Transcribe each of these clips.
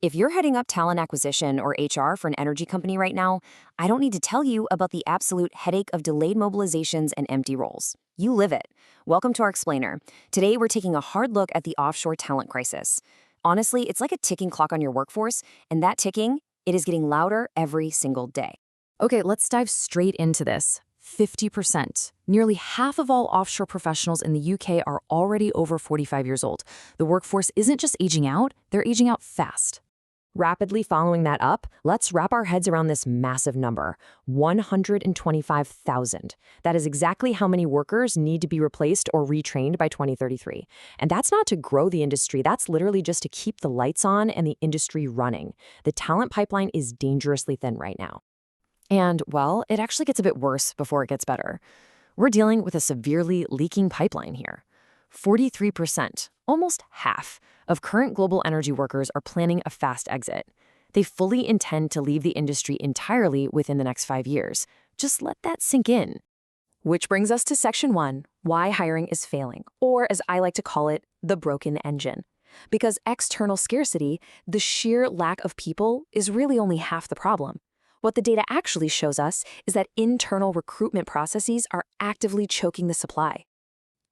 If you're heading up talent acquisition or HR for an energy company right now, I don't need to tell you about the absolute headache of delayed mobilizations and empty roles. You live it. Welcome to our explainer. Today, we're taking a hard look at the offshore talent crisis. Honestly, it's like a ticking clock on your workforce, and that ticking, it is getting louder every single day. Okay, let's dive straight into this. 50%. Nearly half of all offshore professionals in the UK are already over 45 years old. The workforce isn't just aging out, they're aging out fast. Rapidly following that up, let's wrap our heads around this massive number, 125,000. That is exactly how many workers need to be replaced or retrained by 2033. And that's not to grow the industry, that's literally just to keep the lights on and the industry running. The talent pipeline is dangerously thin right now. And, well, it actually gets a bit worse before it gets better. We're dealing with a severely leaking pipeline here. 43%, almost half, of current global energy workers are planning a fast exit. They fully intend to leave the industry entirely within the next 5 years. Just let that sink in. Which brings us to Section 1, why hiring is failing, or as I like to call it, the broken engine. Because external scarcity, the sheer lack of people, is really only half the problem. What the data actually shows us is that internal recruitment processes are actively choking the supply.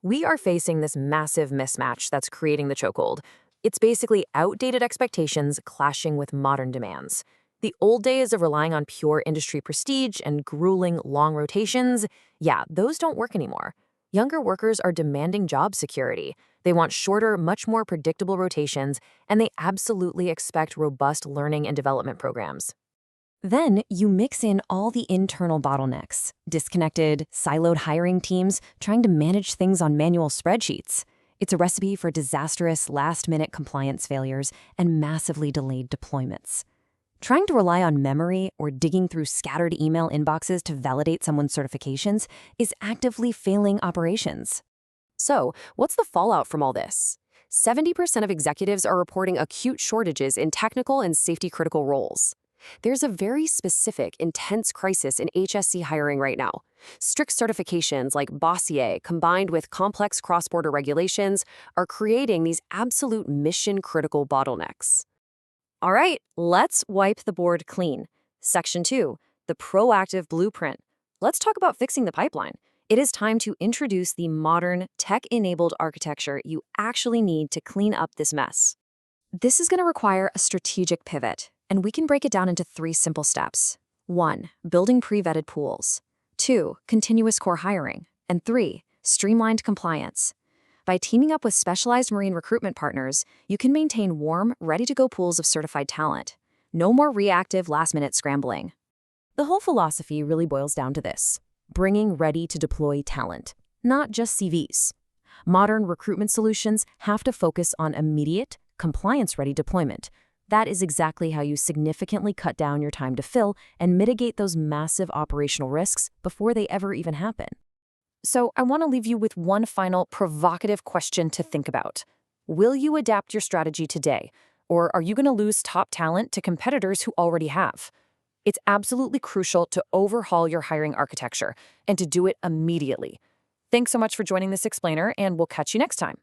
We are facing this massive mismatch that's creating the chokehold. It's basically outdated expectations clashing with modern demands. The old days of relying on pure industry prestige and grueling long rotations, yeah, those don't work anymore. Younger workers are demanding job security. They want shorter, much more predictable rotations, and they absolutely expect robust learning and development programs. Then you mix in all the internal bottlenecks, disconnected, siloed hiring teams trying to manage things on manual spreadsheets. It's a recipe for disastrous last-minute compliance failures and massively delayed deployments. Trying to rely on memory or digging through scattered email inboxes to validate someone's certifications is actively failing operations. So, what's the fallout from all this? 70% of executives are reporting acute shortages in technical and safety-critical roles. There's a very specific, intense crisis in HSE hiring right now. Strict certifications like BOSIET combined with complex cross-border regulations are creating these absolute mission-critical bottlenecks. All right, let's wipe the board clean. Section 2, the proactive blueprint. Let's talk about fixing the pipeline. It is time to introduce the modern, tech-enabled architecture you actually need to clean up this mess. This is going to require a strategic pivot. And we can break it down into 3 simple steps. 1. Building pre-vetted pools. 2. Continuous core hiring. And 3. Streamlined compliance. By teaming up with specialized marine recruitment partners, you can maintain warm, ready-to-go pools of certified talent. No more reactive, last-minute scrambling. The whole philosophy really boils down to this: bringing ready-to-deploy talent, not just CVs. Modern recruitment solutions have to focus on immediate, compliance-ready deployment. That is exactly how you significantly cut down your time to fill and mitigate those massive operational risks before they ever even happen. So I want to leave you with one final provocative question to think about. Will you adapt your strategy today, or are you going to lose top talent to competitors who already have? It's absolutely crucial to overhaul your hiring architecture and to do it immediately. Thanks so much for joining this explainer, and we'll catch you next time.